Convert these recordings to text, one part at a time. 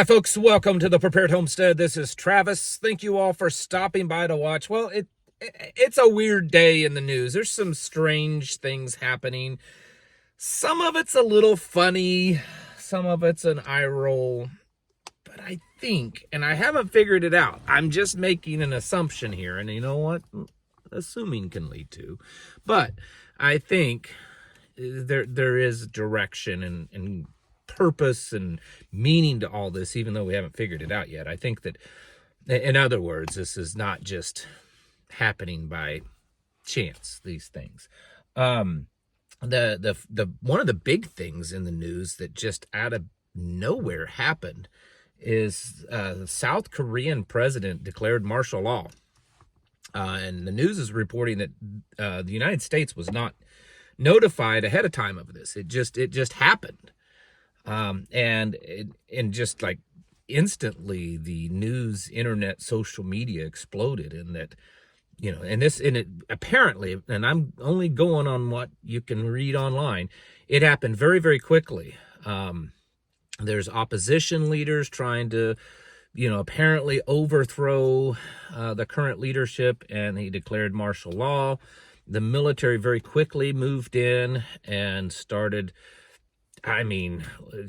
Hi, folks. Welcome to the Prepared Homestead. This is Travis. Thank you all for stopping by to watch. Well, it's a weird day in the news. There's some strange things happening. Some of it's a little funny. Some of it's an eye roll. But I think, and I haven't figured it out, I'm just making an assumption here. And you know what? Assuming can lead to. But I think there is direction and purpose and meaning to all this, even though we haven't figured it out yet. I think that, in other words, this is not just happening by chance, these things. The one of the big things in the news that just out of nowhere happened is the South Korean president declared martial law. And the news is reporting that the United States was not notified ahead of time of this. It just happened. And just like instantly the news, internet, social media exploded, and that, and it apparently, and I'm only going on what you can read online, it happened very, very quickly. There's opposition leaders trying to, apparently overthrow the current leadership, and he declared martial law. The military very quickly moved in and started,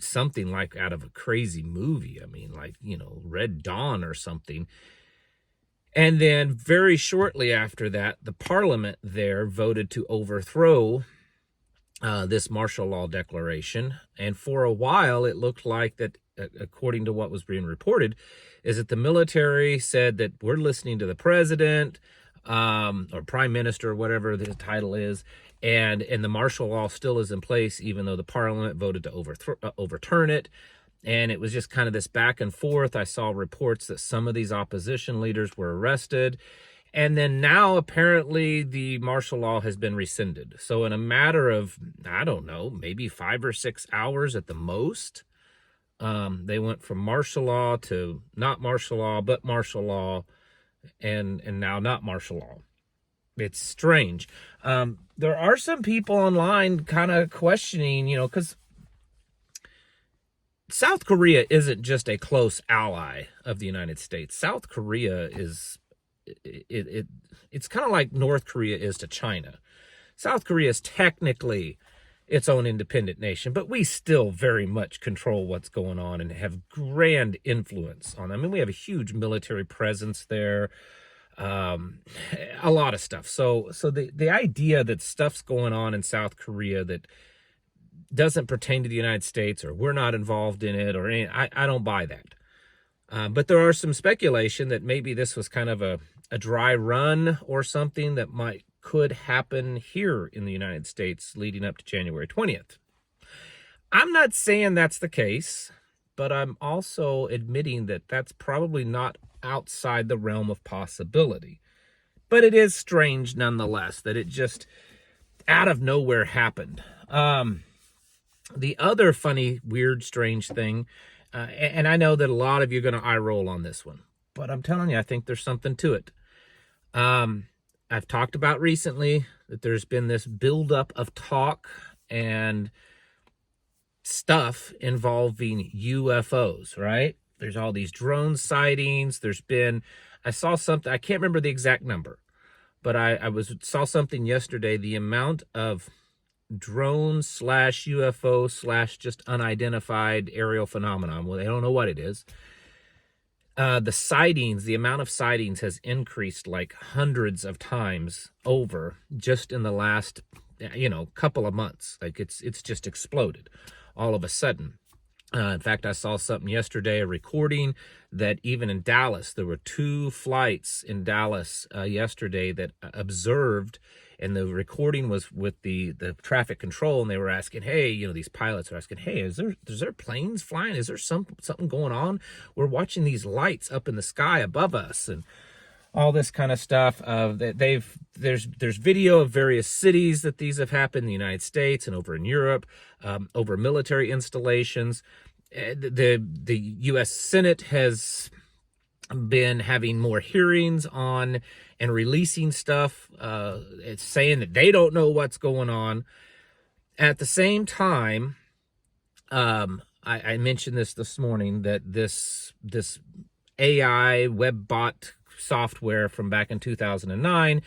something like out of a crazy movie. Red Dawn or something. And then very shortly after that, the parliament there voted to overthrow this martial law declaration. And for a while, it looked like that, according to what was being reported, is that the military said that we're listening to the president, or prime minister, whatever the title is, and the martial law still is in place, even though the parliament voted to overturn it. And it was just kind of this back and forth. I saw reports that some of these opposition leaders were arrested. And then now, apparently, the martial law has been rescinded. So in a matter of, I don't know, maybe 5 or 6 hours at the most, they went from martial law to not martial law, but martial law, and now not martial law. It's strange. There are some people online kind of questioning, because South Korea isn't just a close ally of the United States. South Korea is, it's kind of like North Korea is to China. South Korea is technically its own independent nation, but we still very much control what's going on and have grand influence on them. We have a huge military presence there. A lot of stuff. So the idea that stuff's going on in South Korea that doesn't pertain to the United States, or we're not involved in it, or I don't buy that. But there are some speculation that maybe this was kind of a dry run or something that could happen here in the United States leading up to January 20th. I'm not saying that's the case, but I'm also admitting that that's probably not outside the realm of possibility. But it is strange nonetheless that it just out of nowhere happened. The other funny, weird, strange thing, and I know that a lot of you are going to eye roll on this one, but I'm telling you, I think there's something to it. I've talked about recently that there's been this buildup of talk and stuff involving UFOs, right? There's all these drone sightings. I saw something, I can't remember the exact number, but I saw something yesterday, the amount of drones / UFO / just unidentified aerial phenomenon. Well, they don't know what it is. The amount of sightings has increased like hundreds of times over just in the last, couple of months. Like it's just exploded all of a sudden. In fact, I saw something yesterday, a recording that even in Dallas, there were 2 flights in Dallas yesterday that observed, and the recording was with the traffic control, and they were asking, hey, these pilots are asking, hey, is there planes flying? Is there something going on? We're watching these lights up in the sky above us, and all this kind of stuff. There's video of various cities that these have happened in the United States and over in Europe, over military installations. The U.S. Senate has been having more hearings on and releasing stuff. It's saying that they don't know what's going on. At the same time, I mentioned this morning, that this AI web bot software from back in 2009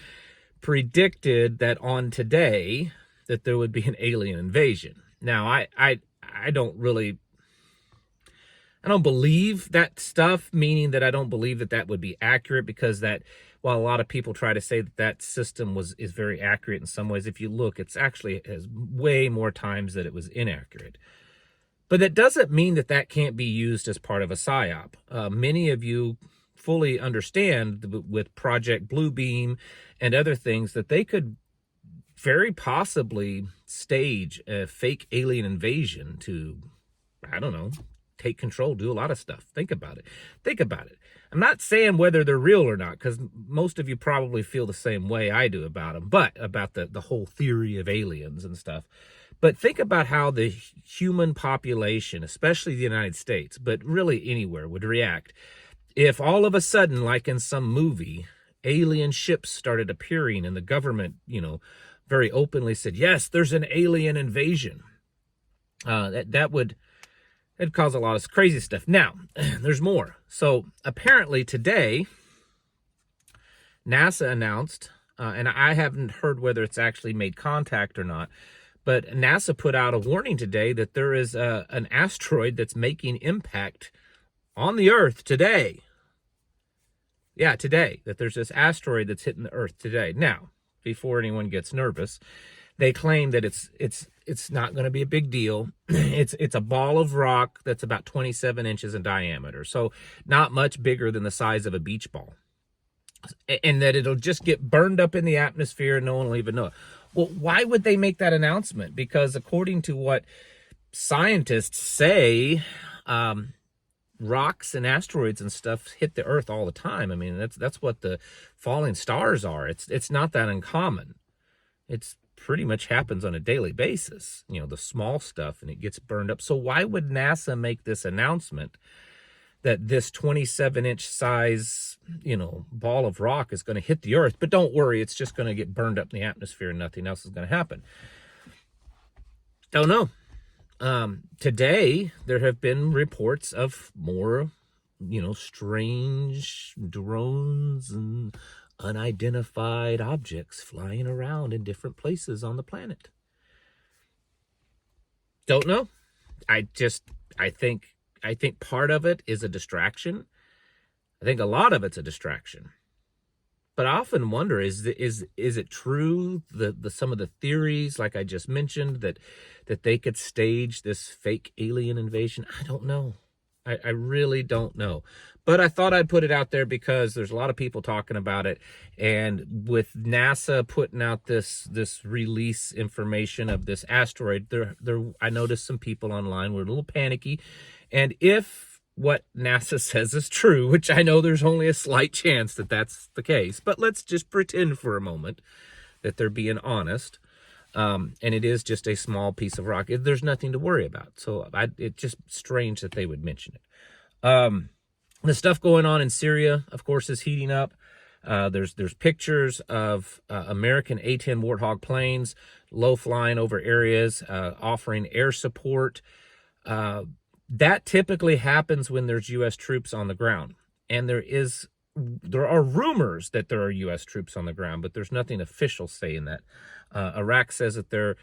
predicted that on today that there would be an alien invasion. Now, I don't really, I don't believe that stuff, meaning that I don't believe that that would be accurate, because that, while a lot of people try to say that that system is very accurate in some ways, if you look, it's actually has way more times that it was inaccurate. But that doesn't mean that that can't be used as part of a PSYOP. Many of you fully understand with Project Bluebeam and other things that they could very possibly stage a fake alien invasion to, I don't know, take control, do a lot of stuff. Think about it. Think about it. I'm not saying whether they're real or not, because most of you probably feel the same way I do about them, but about the whole theory of aliens and stuff. But think about how the human population, especially the United States, but really anywhere, would react if all of a sudden, like in some movie, alien ships started appearing and the government, very openly said, yes, there's an alien invasion. That would, it'd cause a lot of crazy stuff. Now, there's more. So apparently today, NASA announced, and I haven't heard whether it's actually made contact or not, but NASA put out a warning today that there is an asteroid that's making impact on the Earth today. Yeah, today, that there's this asteroid that's hitting the Earth today. Now, before anyone gets nervous, they claim that it's not going to be a big deal. It's a ball of rock that's about 27 inches in diameter, so not much bigger than the size of a beach ball. And that it'll just get burned up in the atmosphere and no one will even know it. Well, why would they make that announcement? Because according to what scientists say, rocks and asteroids and stuff hit the Earth all the time. I mean, that's what the falling stars are. It's not that uncommon. It's pretty much happens on a daily basis, the small stuff, and it gets burned up. So why would NASA make this announcement that this 27-inch size, ball of rock is going to hit the Earth? But don't worry, it's just going to get burned up in the atmosphere and nothing else is going to happen. Don't know. Today, there have been reports of more, strange drones and unidentified objects flying around in different places on the planet. Don't know. I think part of it is a distraction. I think a lot of it's a distraction. But I often wonder, is it true, some of the theories, like I just mentioned, that they could stage this fake alien invasion? I don't know. I really don't know. But I thought I'd put it out there because there's a lot of people talking about it. And with NASA putting out this release information of this asteroid, I noticed some people online were a little panicky. And if what NASA says is true, which I know there's only a slight chance that that's the case, but let's just pretend for a moment that they're being honest, and it is just a small piece of rock, there's nothing to worry about. So it's just strange that they would mention it. The stuff going on in Syria, of course, is heating up. There's pictures of American A-10 Warthog planes low flying over areas, offering air support. That typically happens when there's U.S. troops on the ground. And there are rumors that there are U.S. troops on the ground, but there's nothing official saying that. Iraq says that they're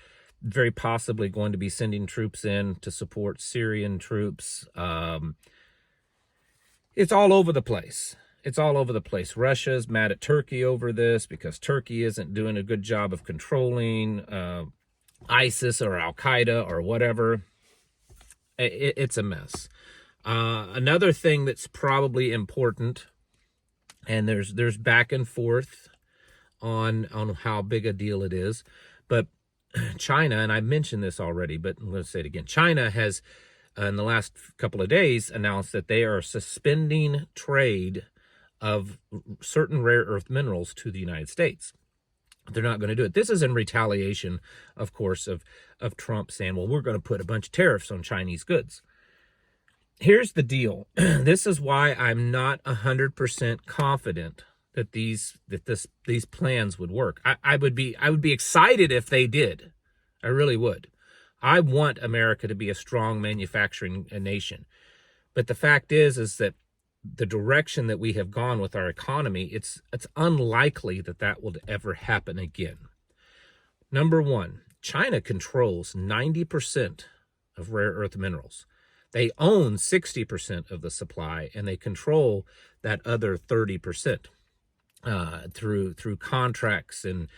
very possibly going to be sending troops in to support Syrian troops. It's all over the place. It's all over the place. Russia's mad at Turkey over this because Turkey isn't doing a good job of controlling ISIS or Al-Qaeda or whatever. It's a mess. Another thing that's probably important, and there's back and forth on how big a deal it is, but China, and I mentioned this already, but I'm going to say it again. China has, in the last couple of days, announced that they are suspending trade of certain rare earth minerals to the United States. They're not going to do it. This is in retaliation, of course, of Trump saying, well, we're going to put a bunch of tariffs on Chinese goods. Here's the deal. This is why I'm not 100% confident that these plans would work. I would be excited if they did. I really would. I want America to be a strong manufacturing nation. But the fact is that the direction that we have gone with our economy, it's unlikely that that will ever happen again. Number one, China controls 90% of rare earth minerals. They own 60% of the supply, and they control that other 30% through contracts. And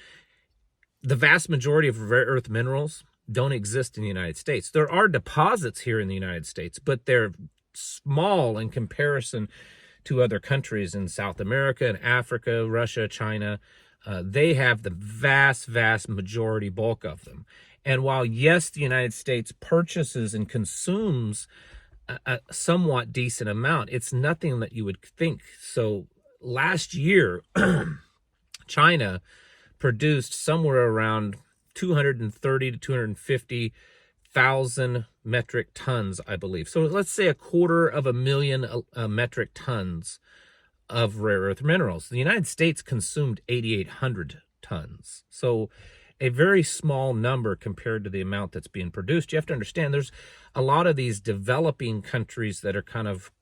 the vast majority of rare earth minerals don't exist in the United States. There are deposits here in the United States, but they're small in comparison to other countries in South America and Africa, Russia, China. They have the vast majority bulk of them. And while, yes, the United States purchases and consumes a somewhat decent amount, it's nothing that you would think. So last year, China produced somewhere around 230 to 250,000 metric tons, I believe. So let's say 250,000 metric tons of rare earth minerals. The United States consumed 8,800 tons. So a very small number compared to the amount that's being produced. You have to understand there's a lot of these developing countries that are kind of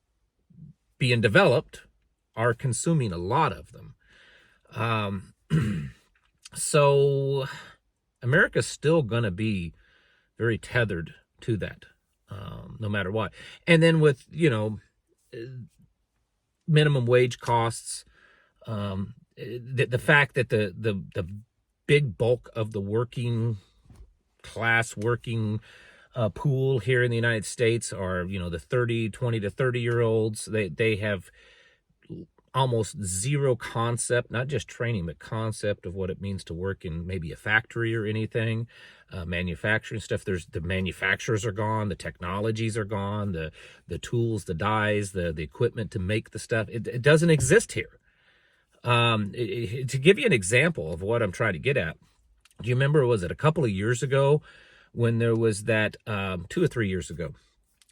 being developed are consuming a lot of them. So America's still going to be very tethered to that, no matter what. And then with, minimum wage costs, the fact that the big bulk of the working class, pool here in the United States are, the 20 to 30-year-olds. They have almost zero concept, not just training, but concept of what it means to work in maybe a factory or anything, manufacturing stuff. The manufacturers are gone, the technologies are gone, the tools, the dyes, the equipment to make the stuff. It doesn't exist here. To give you an example of what I'm trying to get at, do you remember, was it a couple of years ago when there was that, 2 or 3 years ago,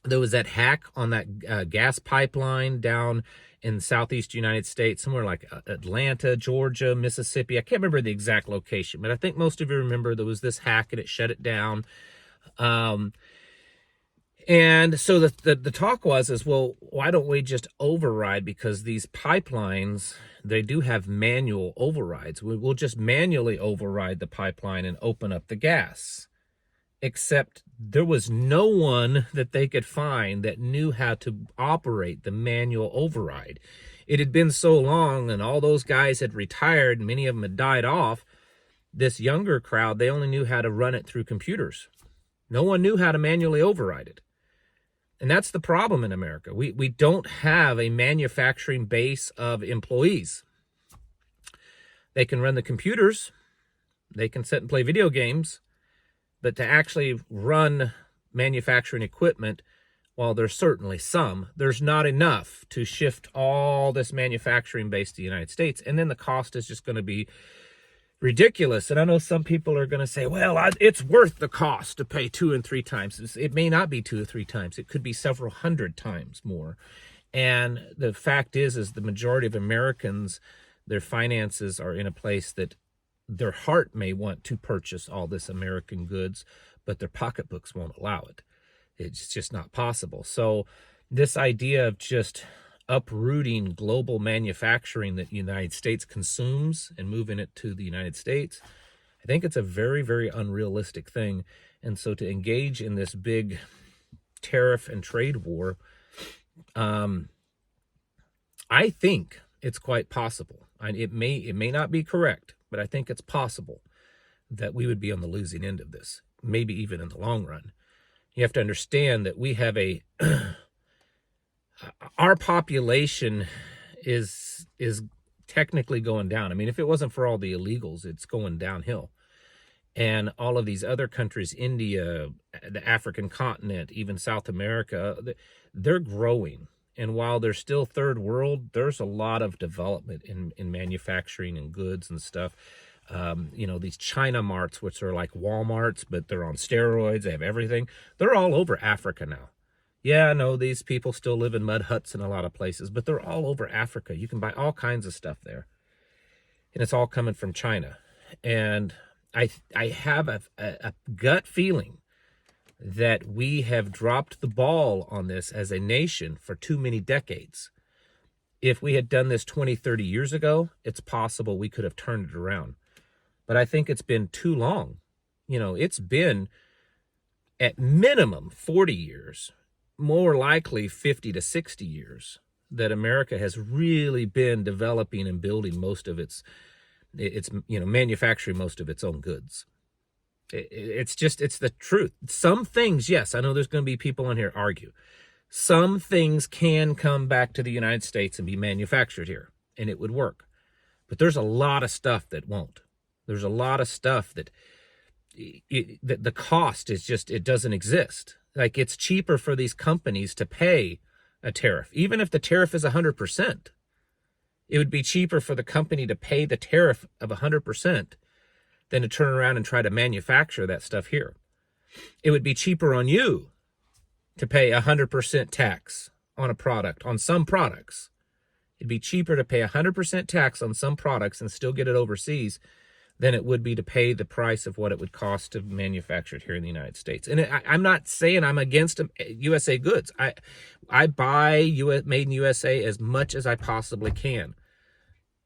there was that hack on that gas pipeline down in the southeast United States, somewhere like Atlanta, Georgia, Mississippi. I can't remember the exact location, but I think most of you remember there was this hack and it shut it down. And so the talk was, well, why don't we just override? Because these pipelines, they do have manual overrides. We'll just manually override the pipeline and open up the gas. Except there was no one that they could find that knew how to operate the manual override. It had been so long and all those guys had retired and many of them had died off. This younger crowd, they only knew how to run it through computers. No one knew how to manually override it. And that's the problem in America. We don't have a manufacturing base of employees. They can run the computers. They can sit and play video games. But to actually run manufacturing equipment, while there's certainly some, there's not enough to shift all this manufacturing base to the United States. And then the cost is just going to be ridiculous. And I know some people are going to say, well, it's worth the cost to pay 2 and 3 times. It may not be 2 or 3 times. It could be several hundred times more. And the fact is the majority of Americans, their finances are in a place that their heart may want to purchase all this American goods, but their pocketbooks won't allow it. It's just not possible. So this idea of just uprooting global manufacturing that the United States consumes and moving it to the United States, I think it's a very, very unrealistic thing. And so to engage in this big tariff and trade war, I think it's quite possible. It may not be correct, but I think it's possible that we would be on the losing end of this, maybe even in the long run. You have to understand that we have our population is technically going down. I mean, if it wasn't for all the illegals, it's going downhill. And all of these other countries, India, the African continent, even South America, they're growing. And while they're still third world, there's a lot of development in manufacturing and goods and stuff. These China marts, which are like Walmarts, but they're on steroids. They have everything. They're all over Africa now. Yeah, I know these people still live in mud huts in a lot of places, but they're all over Africa. You can buy all kinds of stuff there. And it's all coming from China. And I have a gut feeling that we have dropped the ball on this as a nation for too many decades. If we had done this 20, 30 years ago, it's possible we could have turned it around. But I think it's been too long. You know, it's been at minimum 40 years, more likely 50 to 60 years, that America has really been developing and building most of its manufacturing most of its own goods. It's the truth. Some things, yes, I know there's going to be people on here argue. Some things can come back to the United States and be manufactured here, and it would work. But there's a lot of stuff that won't. There's a lot of stuff that the cost is just, it doesn't exist. Like, it's cheaper for these companies to pay a tariff. Even if the tariff is 100%, it would be cheaper for the company to pay the tariff of 100% than to turn around and try to manufacture that stuff here. It would be cheaper on you to pay 100% tax on a product, on some products. It'd be cheaper to pay 100% tax on some products and still get it overseas than it would be to pay the price of what it would cost to manufacture it here in the United States. And I'm not saying I'm against USA goods. I buy made in USA as much as I possibly can.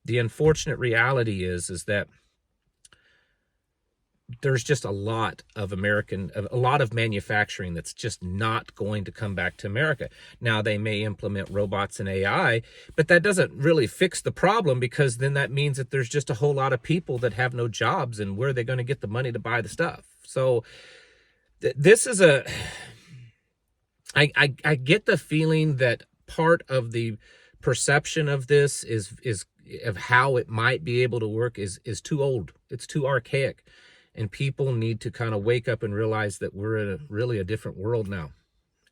The unfortunate reality is that there's just a lot of manufacturing that's just not going to come back to America. Now, they may implement robots and AI, but that doesn't really fix the problem, because then that means that there's just a whole lot of people that have no jobs, and where are they going to get the money to buy the stuff? So this is I get the feeling that part of the perception of this is of how it might be able to work is too old. It's too archaic. And people need to kind of wake up and realize that we're in really a different world now.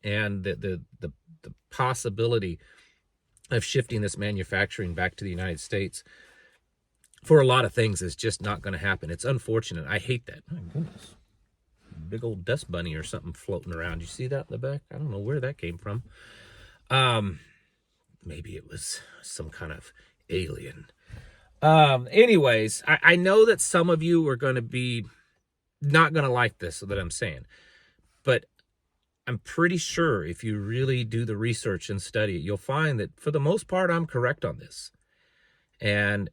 And that the possibility of shifting this manufacturing back to the United States for a lot of things is just not going to happen. It's unfortunate. I hate that. My goodness. Big old dust bunny or something floating around. You see that in the back? I don't know where that came from. Maybe it was some kind of alien. Anyways, I know that some of you are going to be not going to like this that I'm saying, but I'm pretty sure if you really do the research and study it, you'll find that for the most part, I'm correct on this. And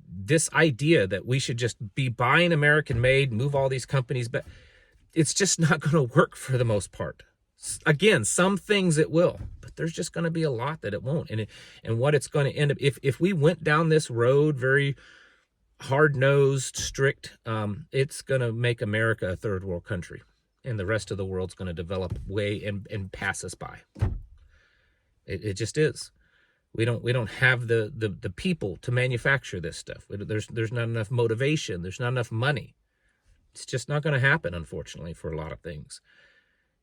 this idea that we should just be buying American made, move all these companies, but it's just not going to work for the most part. Again, some things it will, but there's just going to be a lot that it won't. And what it's going to end up, if we went down this road very hard-nosed, strict, it's going to make America a third world country, and the rest of the world's going to develop way and pass us by. It just is. We don't have the people to manufacture this stuff. There's not enough motivation. There's not enough money. It's just not going to happen, unfortunately, for a lot of things.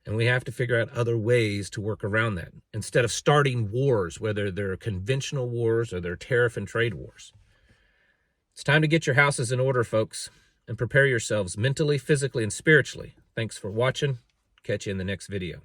And we have to figure out other ways to work around that, instead of starting wars, whether they're conventional wars or they're tariff and trade wars. It's time to get your houses in order, folks, and prepare yourselves mentally, physically, and spiritually. Thanks for watching. Catch you in the next video.